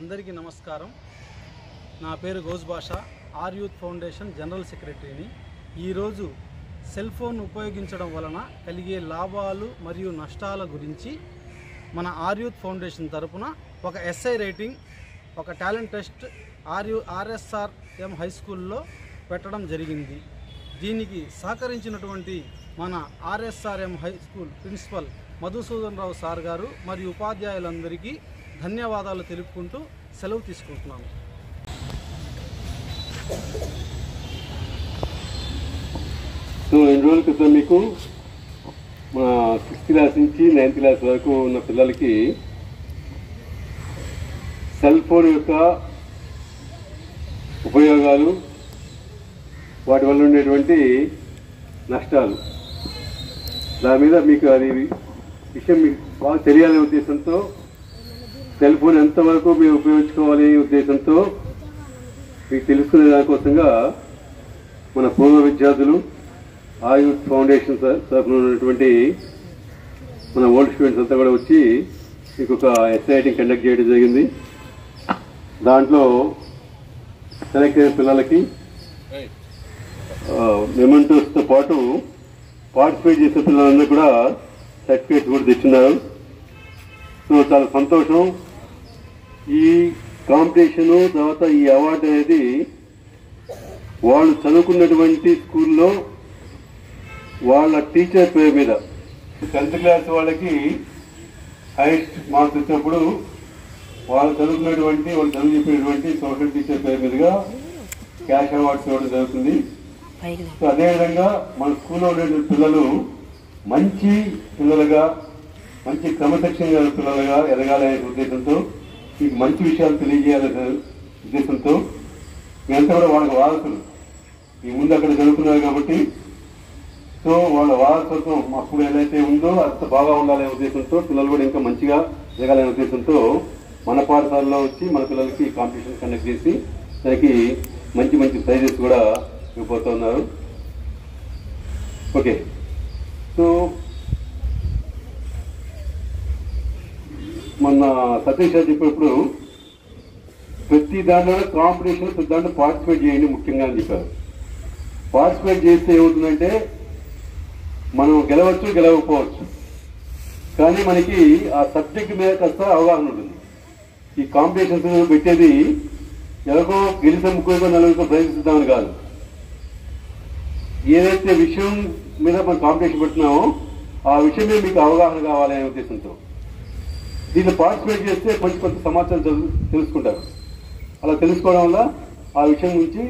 అందరికీ నమస్కారం. నా పేరు గౌజ్ బాషా, ఆర్ యూత్ ఫౌండేషన్ జనరల్ సెక్రటరీని. ఈరోజు సెల్ ఫోన్ ఉపయోగించడం వలన కలిగే లాభాలు మరియు నష్టాల గురించి మన ఆర్ యూత్ ఫౌండేషన్ తరపున ఒక ఎస్ఐ రైటింగ్, ఒక టాలెంట్ టెస్ట్ ఆర్ఎస్ఆర్ఎం హై స్కూల్లో పెట్టడం జరిగింది. దీనికి సహకరించినటువంటి మన ఆర్ఎస్ఆర్ఎం హై స్కూల్ ప్రిన్సిపల్ మధుసూదన్ రావు సార్ గారు మరియు ఉపాధ్యాయులందరికీ ధన్యవాదాలు తెలుపుకుంటూ సెలవు తీసుకుంటున్నాను. సో 2 రోజుల క్రితం మీకు మా 6th క్లాస్ నుంచి 9th క్లాస్ వరకు ఉన్న పిల్లలకి సెల్ ఫోన్ యొక్క ఉపయోగాలు, వాటి వల్ల ఉండేటువంటి నష్టాలు, దాని మీద మీకు అది విషయం మీకు బాగా తెలియాలనే ఉద్దేశంతో, సెల్ ఫోన్ ఎంతవరకు మీరు ఉపయోగించుకోవాలి ఉద్దేశంతో మీకు తెలుసుకునే దానికోసంగా మన పూర్వ విద్యార్థులు, ఆర్ యూత్ ఫౌండేషన్ తరఫున ఉన్నటువంటి మన ఓల్డ్ స్టూడెంట్స్ అంతా కూడా వచ్చి మీకు ఒక ఎస్ఐ రైటింగ్ కండక్ట్ చేయడం జరిగింది. దాంట్లో సెలెక్ట్ అయిన పిల్లలకి మెమెంటోస్తో పాటు పార్టిసిపేట్ చేసిన పిల్లలందరూ కూడా సర్టిఫికేట్స్ కూడా తెచ్చున్నారు. సో చాలా సంతోషం. ఈ కాంపిటీషను తర్వాత ఈ అవార్డు అనేది వాళ్ళు చదువుకున్నటువంటి స్కూల్లో వాళ్ళ టీచర్ పేరు మీద 10th క్లాస్ వాళ్ళకి హైయెస్ట్ మార్క్స్ వచ్చినప్పుడు వాళ్ళు చదువుకున్నటువంటి వాళ్ళు చదువు చెప్పినటువంటి సోషల్ టీచర్ పేరు మీదుగా క్యాష్ అవార్డ్స్ ఇవ్వడం జరుగుతుంది. సో అదేవిధంగా మన స్కూల్లో ఉండేటువంటి పిల్లలు మంచి పిల్లలుగా, మంచి క్రమశిక్షణ పిల్లలుగా ఎదగాలనే ఉద్దేశంతో, మీకు మంచి విషయాలు తెలియజేయాలనే ఉద్దేశంతో మేమంతా కూడా వాళ్ళకి వారసులు. ఈ ముందు అక్కడ చదువుకున్నారు కాబట్టి సో వాళ్ళ వారసత్వం అప్పుడు ఏదైతే ఉందో అంత బాగా ఉండాలనే ఉద్దేశంతో, పిల్లలు కూడా ఇంకా మంచిగా ఎదగాలనే ఉద్దేశంతో మన పాఠశాలలో వచ్చి మన పిల్లలకి కాంపిటీషన్ కండక్ట్ చేసి దానికి మంచి మంచి ప్రైజెస్ కూడా ఇవ్వబోతున్నారు. ఓకే, సో మొన్న సతీష్ గారు చెప్పినప్పుడు ప్రతి దాంట్లో కాంపిటీషన్, ప్రతి దాంట్లో పార్టిసిపేట్ చేయండి ముఖ్యంగా అని చెప్పారు. పార్టిసిపేట్ చేస్తే ఏమవుతుందంటే మనం గెలవచ్చు, గెలవకపోవచ్చు, కానీ మనకి ఆ సబ్జెక్ట్ మీద కాస్త అవగాహన ఉంటుంది. ఈ కాంపిటీషన్స్ పెట్టేది ఎవరికో గెలిచిన 30-40 ప్రైజ్ ఇద్దామని కాదు. ఏదైతే విషయం మీద మనం కాంపిటీషన్ పెడుతున్నామో ఆ విషయం మీద మీకు అవగాహన కావాలనే ఉద్దేశంతో దీన్ని పార్టిసిపేట్ చేస్తే కొంచెం కొంత సమాచారం తెలుసుకుంటారు. అలా తెలుసుకోవడం వల్ల ఆ విషయం గురించి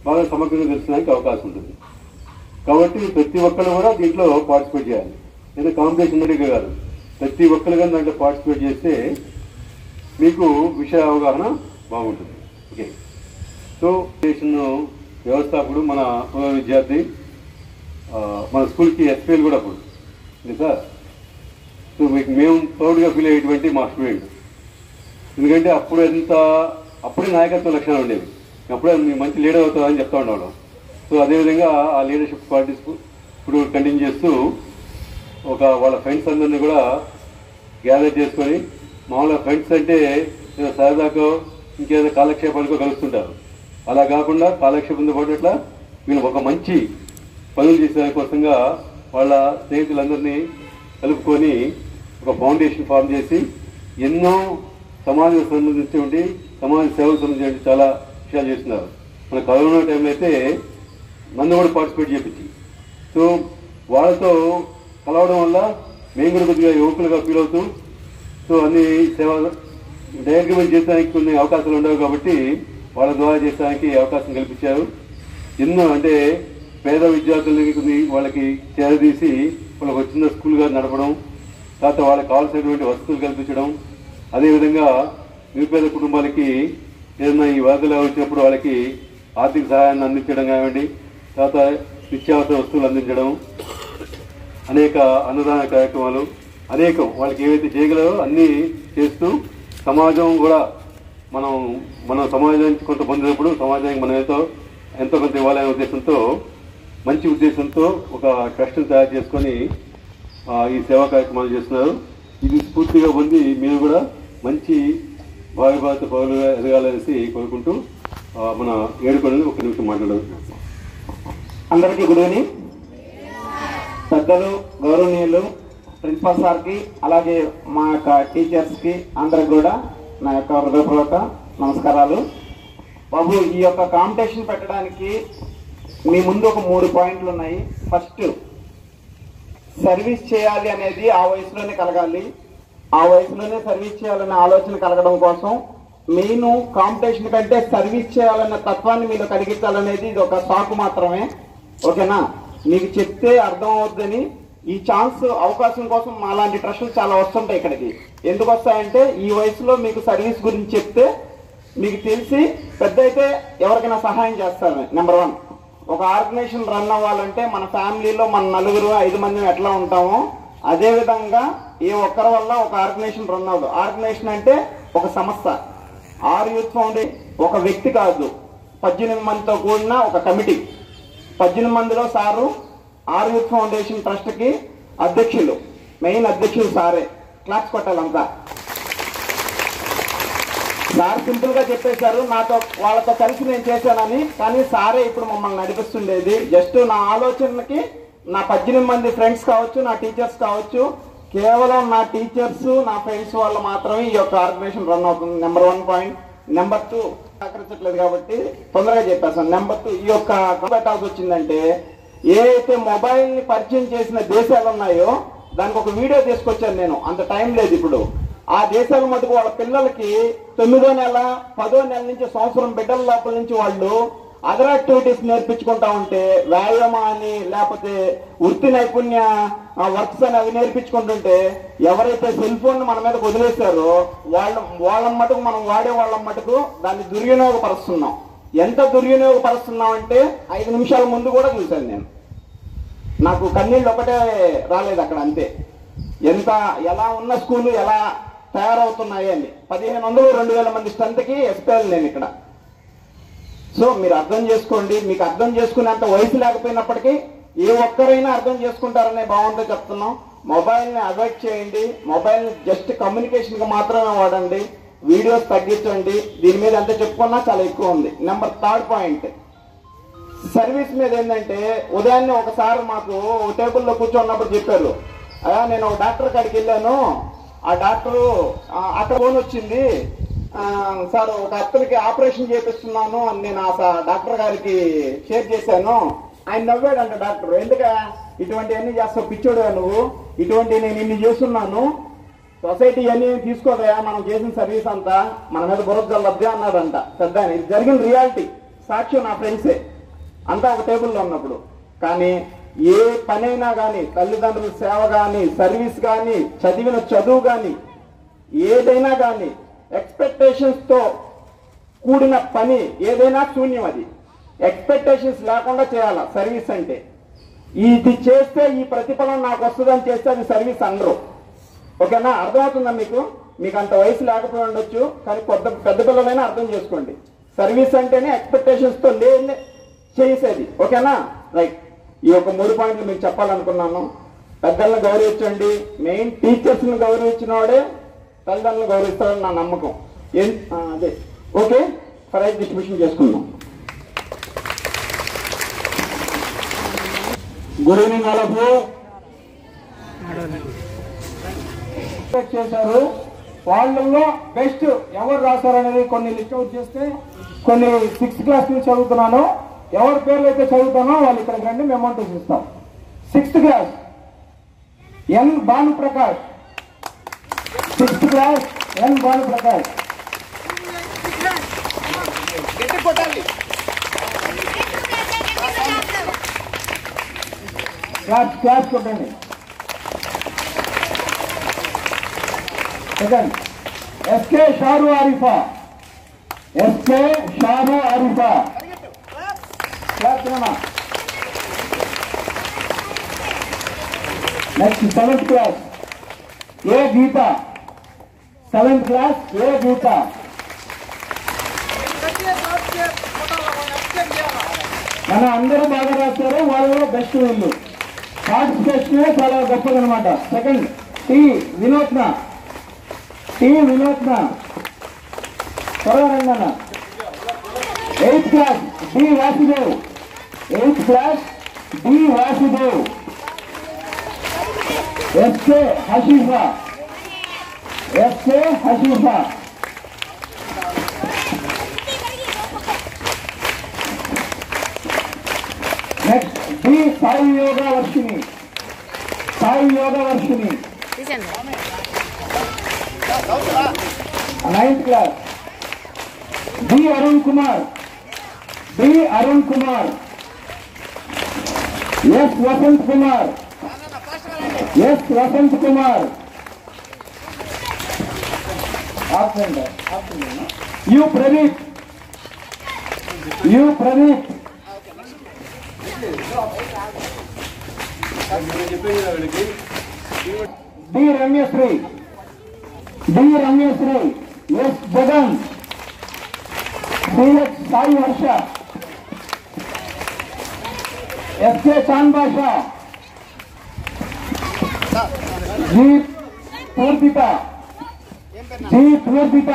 బాగా సమగ్రంగా తెలుసుకోవడానికి అవకాశం ఉంటుంది. కాబట్టి ప్రతి ఒక్కరు కూడా దీంట్లో పార్టిసిపేట్ చేయాలి. ఏదో కాంపిటీషన్ ఉన్నట్టుగా కాదు, ప్రతి ఒక్కరు కానీ దాంట్లో పార్టిసిపేట్ చేస్తే మీకు విషయ అవగాహన బాగుంటుంది. ఓకే, సో స్టేషన్ వ్యవస్థాపకుడు మన పూర్వ విద్యార్థి, మన స్కూల్కి ఎస్పీఎల్ కూడా అప్పుడు సార్. సో మీకు మేము ప్రౌడ్గా ఫీల్ అయ్యేటువంటి మా స్టూడెంట్. ఎందుకంటే అప్పుడే నాయకత్వ లక్షణాలు ఉండేవి. అప్పుడే మీరు మంచి లీడర్ అవుతారని చెప్తా ఉండేవాళ్ళం. సో అదేవిధంగా ఆ లీడర్షిప్ క్వాలిటీస్ ఇప్పుడు కంటిన్యూ చేస్తూ వాళ్ళ ఫ్రెండ్స్ అందరినీ కూడా గ్యాదర్ చేసుకొని, మామూలుగా ఫ్రెండ్స్ అంటే ఏదో సరదాకో ఇంకేదో కాలక్షేపానికో కలుస్తుంటారు. అలా కాకుండా కాలక్షేపంతో పాటు ఇట్లా వీళ్ళు ఒక మంచి పనులు చేసేదానికోసంగా వాళ్ళ స్నేహితులందరినీ కలుపుకొని ఒక ఫౌండేషన్ ఫామ్ చేసి ఎన్నో సమాజం సంబంధించినటువంటి, సమాజ సేవలకు సంబంధించిన చాలా విషయాలు చేస్తున్నారు. మన కరోనా టైంలో అయితే నన్ను కూడా పార్టిసిపేట్ చేయించి, సో వాళ్ళతో కలవడం వల్ల మేము కూడా కొద్దిగా యువకులుగా ఫీల్ అవుతూ, సో అన్ని సేవ డైరెక్ట్గా చేయడానికి కొన్ని అవకాశాలు ఉండవు కాబట్టి వాళ్ళ ద్వారా చేయడానికి అవకాశం కల్పించారు. ఎన్నో అంటే పేద విద్యార్థులకి కొన్ని వాళ్ళకి చేరదీసి వాళ్ళకి వచ్చిన స్కూల్గా నడపడం, తర్వాత వాళ్ళకి కావాల్సినటువంటి వసతులు కల్పించడం, అదేవిధంగా నిరుపేద కుటుంబాలకి ఏదైనా ఈ వరదలు వచ్చినప్పుడు వాళ్ళకి ఆర్థిక సహాయాన్ని అందించడం కానివ్వండి, తర్వాత నిత్యావసర వస్తువులు అందించడం, అనేక అన్నదాన కార్యక్రమాలు, అనేకం వాళ్ళకి ఏవైతే చేయగలరో అన్నీ చేస్తూ సమాజం కూడా మనం సమాజానికి కొంత పొందినప్పుడు సమాజానికి మనం ఎంతో కొంత ఇవ్వాలనే ఉద్దేశంతో, మంచి ఉద్దేశంతో ఒక ట్రస్ట్ని తయారు చేసుకొని ఈ సేవా కార్యక్రమాలు చేస్తున్నారు. ఇది స్ఫూర్తిగా పొంది మీరు కూడా మంచి భావి భారత పౌరులుగా ఎదగాలనేసి కోరుకుంటూ మన ఏడుకొండని ఒక నిమిషం మాట్లాడుతున్నాం. అందరికీ గుడ్ ఈవినింగ్. పెద్దలు, గౌరవనీయులు, ప్రిన్సిపల్ సార్కి, అలాగే మా యొక్క టీచర్స్కి అందరికి కూడా నా యొక్క హృదయపూర్వక నమస్కారాలు. బాబు, ఈ యొక్క కాంపిటీషన్ పెట్టడానికి మీ ముందు ఒక 3 పాయింట్లు ఉన్నాయి. ఫస్ట్, సర్వీస్ చేయాలి అనేది ఆ వయసులోనే కలగాలి. ఆ వయసులోనే సర్వీస్ చేయాలనే ఆలోచన కలగడం కోసం మెయిన్ కాంపిటీషన్ కంటే సర్వీస్ చేయాలన్న తత్వాన్ని మీలో కలిగించాలనేది ఇది ఒక సాకు మాత్రమే. ఓకేనా? మీకు చెప్తే అర్థం అవుద్దని ఈ ఛాన్స్, అవకాశం కోసం మాలాంటి ట్రస్టులు చాలా వస్తుంటాయి ఇక్కడికి. ఎందుకు వస్తాయంటే ఈ వయసులో మీకు సర్వీస్ గురించి చెప్తే మీకు తెలిసి పెద్ద అయితే ఎవరికైనా సహాయం చేస్తారు. నెంబర్ 1, ఒక ఆర్గనైజేషన్ రన్ అవ్వాలంటే మన ఫ్యామిలీలో మన 4, 5 మంది ఎట్లా ఉంటామో అదే విధంగా ఏ ఒక్కరి వల్ల ఒక ఆర్గనైజేషన్ రన్ అవ్వదు. ఆర్గనైజేషన్ అంటే ఒక సంస్థ. ఆర్ యూత్ ఫౌండేషన్ ఒక వ్యక్తి కాదు, 18 మందితో కూడిన ఒక కమిటీ. 18 మందిలో సారు ఆర్ యూత్ ఫౌండేషన్ ట్రస్ట్కి అధ్యక్షులు, మెయిన్ అధ్యక్షులు సారే. క్లాప్స్ కొట్టాలంతా. సార్ సింపుల్ గా చెప్పేశారు, నాతో వాళ్ళతో కలిసి నేను చేశానని. కానీ సారే ఇప్పుడు మమ్మల్ని నడిపిస్తుండేది. జస్ట్ నా ఆలోచనకి నా 18 మంది ఫ్రెండ్స్ కావచ్చు, నా టీచర్స్ కావచ్చు, కేవలం నా టీచర్స్, నా ఫ్రెండ్స్ వల్ల మాత్రమే ఈ యొక్క ఆర్గనైజేషన్ రన్ అవుతుంది. Number 1 point. నెంబర్ 2, సహకరించట్లేదు కాబట్టి తొందరగా చెప్పేస్తాను. నెంబర్ 2, ఈ యొక్క పెట్టాల్సి వచ్చిందంటే ఏ అయితే మొబైల్ ని పరిచయం చేసిన దేశాలు ఉన్నాయో దానికి ఒక వీడియో తీసుకొచ్చాను నేను. అంత టైం లేదు ఇప్పుడు. ఆ దేశాల మటుకు వాళ్ళ పిల్లలకి 9వ నెల 10వ నెల నుంచి సంవత్సరం బిడ్డల లోపల నుంచి వాళ్ళు అదర్ యాక్టివిటీస్ నేర్పించుకుంటా ఉంటే, వ్యాయామాన్ని లేకపోతే వృత్తి నైపుణ్య వర్క్స్ అని అవి నేర్పించుకుంటుంటే ఎవరైతే సెల్ ఫోన్ మన మీద వదిలేశారో వాళ్ళ మటుకు, మనం వాడే వాళ్ళ మటుకు దాన్ని దుర్వినియోగపరుస్తున్నాం. ఎంత దుర్వినియోగపరుస్తున్నాం అంటే 5 నిమిషాల ముందు కూడా చూశాను నేను. నాకు కన్నీళ్ళు ఒకటే రాలేదు అక్కడ, అంతే. ఎలా ఉన్న స్కూలు ఎలా తయారవుతున్నాయి అని. 1500, 2000 మంది స్ట్రెంత్కి ఎస్పీఎల్ నేను ఇక్కడ. సో మీరు అర్థం చేసుకోండి. మీకు అర్థం చేసుకునేంత వయసు లేకపోయినప్పటికీ ఏ ఒక్కరైనా అర్థం చేసుకుంటారనే భావంతో చెప్తున్నాం. మొబైల్ని అవాయిడ్ చేయండి. మొబైల్ని జస్ట్ కమ్యూనికేషన్కి మాత్రమే వాడండి. వీడియోస్ తగ్గించండి. దీని మీద ఎంత చెప్పుకున్నా చాలా ఎక్కువ ఉంది. నెంబర్ 3 పాయింట్, సర్వీస్ మీద ఏంటంటే ఉదయాన్నే ఒకసారి మాకు టేబుల్లో కూర్చోన్నప్పుడు చెప్పారు, అయ్యా నేను ఒక డాక్టర్ కాడికి వెళ్ళాను, ఆ డాక్టరు అక్కడ ఫోన్ వచ్చింది సార్, ఒక అతనికి ఆపరేషన్ చేపిస్తున్నాను అని నేను ఆ డాక్టర్ గారికి షేర్ చేశాను. ఆయన నవ్వాడంట డాక్టర్. ఎందుక ఇటువంటివన్నీ చేస్తావు, పిచ్చోడుగా నువ్వు, ఇటువంటి నేను ఇన్ని చేస్తున్నాను, సొసైటీ అన్ని తీసుకోదయా, మనం చేసిన సర్వీస్ అంతా మన మీద బురద జల్లద్దే అన్నాడంట పెద్ద. ఇది జరిగిన రియాలిటీ, సాక్ష్యం నా ఫ్రెండ్సే అంతా ఒక టేబుల్లో ఉన్నప్పుడు. కానీ ఏ పనైనా కానీ, తల్లిదండ్రుల సేవ కానీ, సర్వీస్ కానీ, చదివిన చదువు కానీ, ఏదైనా కానీ ఎక్స్పెక్టేషన్స్తో కూడిన పని ఏదైనా శూన్యం. అది ఎక్స్పెక్టేషన్స్ లేకుండా చేయాలి సర్వీస్ అంటే. ఇది చేస్తే ఈ ప్రతిఫలం నాకు వస్తుందని చేస్తే అది సర్వీస్ అనరు. ఓకేనా? అర్థమవుతుందా మీకు? మీకు అంత వయసు లేకపోయి ఉండొచ్చు, కానీ పెద్ద పిల్లలైనా అర్థం చేసుకోండి. సర్వీస్ అంటేనే ఎక్స్పెక్టేషన్స్తో చేసేది. ఓకేనా? రైట్. ఈ యొక్క 3 పాయింట్లు మీకు చెప్పాలనుకున్నాను. పెద్దలను గౌరవించండి. మెయిన్ టీచర్స్ని గౌరవించిన వాడే తల్లిదండ్రులను గౌరవిస్తారని నా నమ్మకం. అదే. ఓకే, ప్రైజ్ డిస్ట్రిబ్యూషన్ చేసుకుందాం. Good evening all of you. చేశారు. వాళ్ళల్లో బెస్ట్ ఎవరు రాశారనేది కొన్ని లిస్ట్ అవుట్ చేస్తే, కొన్ని 6th క్లాస్ నుంచి చదువుతున్నాను, ఎవరి పేర్లు అయితే చదువుతానో వాళ్ళు ఇక్కడికి రండి, మెమోంటోస్ ఇస్తాం. 6th class N Bhanuprakash. 6th class N Bhanuprakash. Claps కొట్టండి. Second, SK Sharu Arifa. SK Sharu Arifa. Class cinema. Next 7th class A Geetha. 7th class A Geetha. మన అందరూ బాగా రాశారు, వాళ్ళు బెస్ట్ వీళ్ళు. పార్టిసిపేషన్ చాలా గొప్పదనమాట. Second T Vinodna. T Vinodna. త్వరగా రండి అన్న. 8th class D Vasudev. 8th class D Vasudev. SK Hashifa. SK Hashifa. Next D Sai Yoga Varshini. Sai Yoga Varshini. 9th class D Arun Kumar. D Arun Kumar. S Vasanth Kumar. S Vasanth Kumar. U Pradeep. U Pradeep. D Ramyasri. D Ramyasri. S Jagan. CH Sai Harsha. SK Chand Basha. G Poorthitha. G Poorthitha.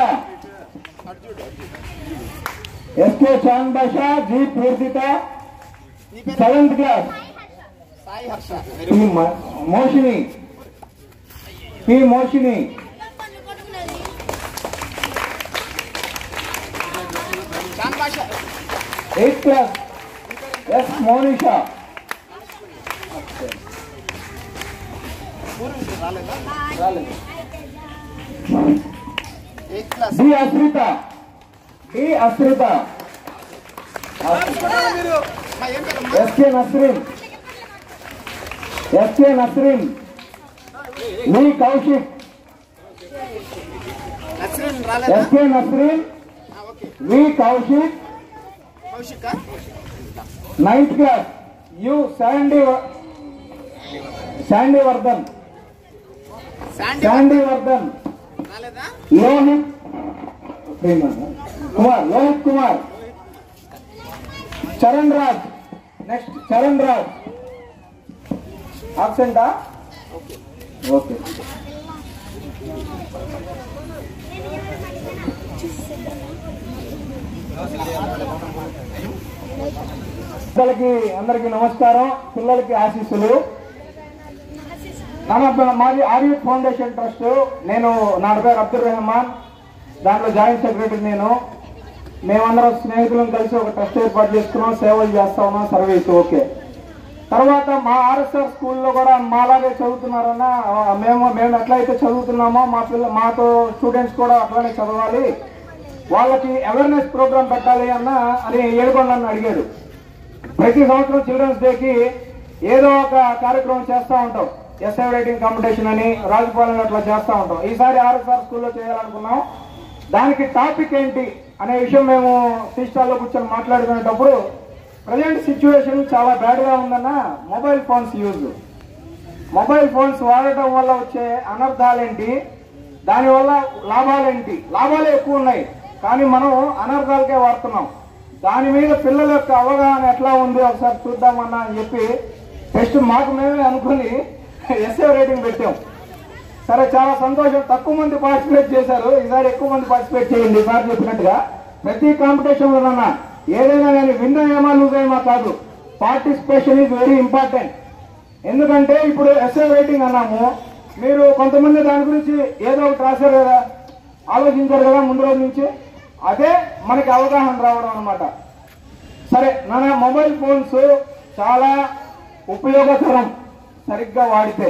SK Chand Basha. G Poorthitha. 7th class Moshini. P Moshini. 8th class S Monisha. D Ashritha. D Ashritha. SK Nasreen. SK Nasreen. V Kaushik. SK Nasreen. V Kaushik. 9th class U Sandy Vardhan. Sandy Vardhan. Lohith Kumar. Lohit Kumar. Charan Raj. Next Charan Raj. ఆబ్సెంటా? Okay. పిల్లలకి అందరికీ నమస్కారం. పిల్లలకి ఆశీస్సులు. మాది ఆర్యూత్ foundation trust. నేను నా పేరు అబ్దుల్ రెహమాన్. దాంట్లో జాయింట్ సెక్రటరీ నేను. మేమందరం స్నేహితులను కలిసి ఒక ట్రస్ట్ ఏర్పాటు చేసుకున్నాం. సేవలు చేస్తా ఉన్నాం. Service okay. తర్వాత మా ఆర్ఎస్ఆర్ స్కూల్లో కూడా మాలాగే చదువుతున్నారన్న. మేము ఎట్లయితే చదువుతున్నామో మాతో స్టూడెంట్స్ కూడా అట్లానే చదవాలి, వాళ్ళకి అవేర్నెస్ ప్రోగ్రామ్ పెట్టాలి అని ఏడుకొండని అడిగాడు. ప్రతి సంవత్సరం చిల్డ్రన్స్ డేకి ఏదో ఒక కార్యక్రమం చేస్తూ ఉంటాం. ఎస్ఐ రైటింగ్ కాంపిటీషన్ అని రాజుపాలెంలో అట్లా చేస్తూ ఉంటాం. ఈసారి ఆర్ఎస్ఆర్ స్కూల్లో చేయాలనుకున్నాం. దానికి టాపిక్ ఏంటి అనే విషయం మేము టీ స్టాల్లో కూర్చొని మాట్లాడుకునేటప్పుడు ప్రజెంట్ సిచ్యువేషన్ చాలా బ్యాడ్గా ఉందన్న. Mobile phones use. Mobile phones వాడటం వల్ల వచ్చే అనర్థాలేంటి, దానివల్ల లాభాలేంటి? లాభాలే ఎక్కువ ఉన్నాయి కానీ మనం అనర్థాలకే వాడుతున్నాం. దాని మీద పిల్లల యొక్క అవగాహన ఎట్లా ఉంది ఒకసారి చూద్దామన్నా అని చెప్పి టెస్ట్ మాకు మేమే అనుకుని ఎస్ఏ రేటింగ్ పెట్టాం. సరే, చాలా సంతోషం. తక్కువ మంది పార్టిసిపేట్ చేశారు. ఈసారి ఎక్కువ మంది పార్టిసిపేట్ చేయండి. సార్ చెప్పినట్టుగా ప్రతి కాంపిటీషన్లోనన్నా ఏదైనా కానీ విన్ అయ్యామా లూజ్ అయ్యామా కాదు, పార్టిసిపేషన్ ఈజ్ వెరీ ఇంపార్టెంట్. ఎందుకంటే ఇప్పుడు ఎస్ఏ రేటింగ్ అన్నాము, మీరు కొంతమంది దాని గురించి ఏదో ఒకటి రాశారు కదా, ఆలోచించారు కదా ముందు రోజు నుంచి. అదే మనకి అవగాహన రావడం అనమాట. సరే నాన్న, మొబైల్ ఫోన్స్ చాలా ఉపయోగకరం సరిగ్గా వాడితే.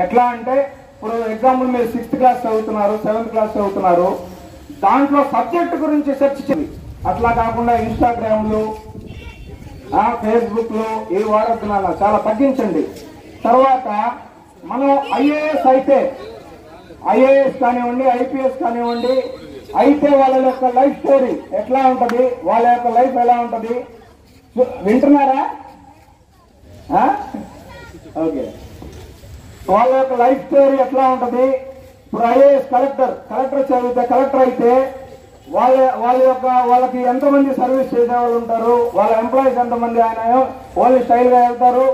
ఎట్లా అంటే ఇప్పుడు ఎగ్జాంపుల్ మీరు 6th క్లాస్ చదువుతున్నారు, 7th క్లాస్ చదువుతున్నారు, దాంట్లో సబ్జెక్ట్ గురించి సెర్చ్ చేయండి. అట్లా కాకుండా ఇన్స్టాగ్రామ్లు, ఫేస్బుక్లు ఇవి వాడద్దు నాన్న, చాలా తగ్గించండి. తర్వాత మనం ఐఏఎస్ అయితే, ఐఏఎస్ కానివ్వండి, ఐపీఎస్ కానివ్వండి, అయితే వాళ్ళ యొక్క లైఫ్ స్టోరీ ఎట్లా ఉంటుంది, వాళ్ళ యొక్క లైఫ్ ఎలా ఉంటుంది వింటున్నారా? ఓకే, వాళ్ళ యొక్క లైఫ్ స్టోరీ ఎట్లా ఉంటుంది. ఇప్పుడు ఐఏఎస్ కలెక్టర్ చదివితే, కలెక్టర్ అయితే వాళ్ళకి ఎంతమంది సర్వీస్ చేసేవాళ్ళు ఉంటారు, వాళ్ళ ఎంప్లాయీస్ ఎంతమంది, ఆయన ఓన్లీ స్టైల్గా వెళ్తారు,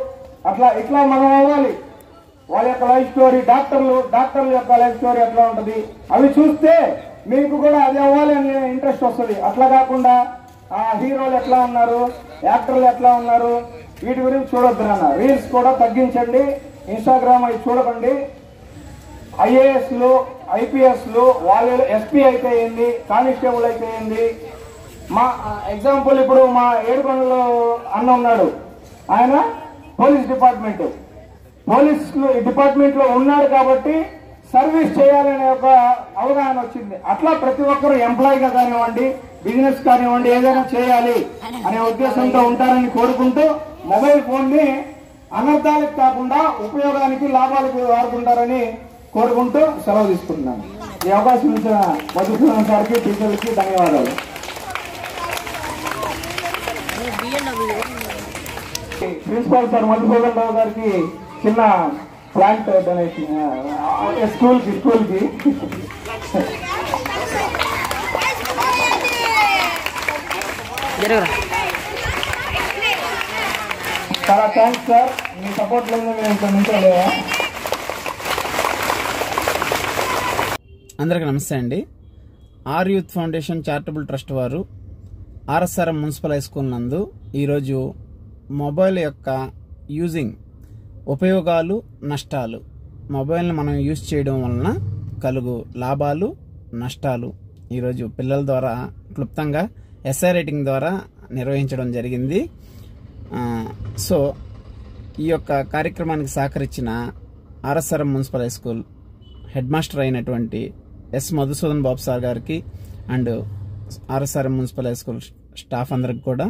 ఇట్లా మనం అవ్వాలి. వాళ్ళ యొక్క లైఫ్ స్టోరీ, డాక్టర్ల యొక్క లైఫ్ స్టోరీ ఎట్లా ఉంటుంది అవి చూస్తే మీకు కూడా అది అవ్వాలి అని ఇంట్రెస్ట్ వస్తుంది. అట్లా కాకుండా హీరోలు ఎట్లా ఉన్నారు, యాక్టర్లు ఎట్లా ఉన్నారు, వీటి గురించి చూడొద్దు నాన్న. రీల్స్ కూడా తగ్గించండి, ఇన్స్టాగ్రామ్ అవి చూడకండి. ఐఏఎస్లు, ఐపీఎస్లు, వాళ్ళు ఎస్పీ అయితే ఏంది, కానిస్టేబుల్ అయితే ఏంది. మా ఎగ్జాంపుల్ ఇప్పుడు మా ఏడుకొండలో అన్న ఉన్నాడు, ఆయన పోలీస్ డిపార్ట్మెంట్లో ఉన్నాడు కాబట్టి సర్వీస్ చేయాలనే ఒక అవగాహన వచ్చింది. అట్లా ప్రతి ఒక్కరు ఎంప్లాయీగా కానివ్వండి, బిజినెస్ కానివ్వండి, ఏదైనా చేయాలి అనే ఉద్దేశంతో ఉంటారని కోరుకుంటూ మొబైల్ ఫోన్ ని అనర్థాలకు కాకుండా ఉపయోగానికి, లాభాలకు వాడుకుంటారని కోరుకుంటూ సెలవు తీసుకుంటున్నాను. ఈ అవకాశం ఇచ్చిన మధుసూదన్ సార్కి, టీచర్లకి ధన్యవాదాలు. ప్రిన్సిపాల్ సార్ మధుసూదన్ రావు గారికి చిన్న ప్లాంట్ డొనేషన్ స్కూల్కి చాలా థ్యాంక్స్ సార్. మీ సపోర్ట్ లేదు మేము ఇక్కడ నుంచోలేదా. అందరికీ నమస్తే అండి. R youth foundation charitable trust వారు ఆర్ఎస్ఆర్ఎం మున్సిపల్ హై స్కూల్ నందు ఈరోజు మొబైల్ యొక్క యూజింగ్ ఉపయోగాలు, నష్టాలు, మొబైల్ని మనం యూజ్ చేయడం వలన కలుగు లాభాలు, నష్టాలు ఈరోజు పిల్లల ద్వారా క్లుప్తంగా ఎస్ఐ రేటింగ్ ద్వారా నిర్వహించడం జరిగింది. సో ఈ యొక్క కార్యక్రమానికి సహకరించిన RSRM municipal high school headmaster అయినటువంటి ఎస్ మధుసూదన్ బాబు సార్ గారికి and RSRM municipal high school staff అందరికి కూడా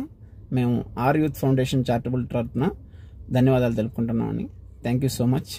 మేము ఆర్ యూత్ ఫౌండేషన్ చారిటబుల్ ట్రస్ట్న ధన్యవాదాలు తెలుపుకుంటున్నామని. Thank you so much.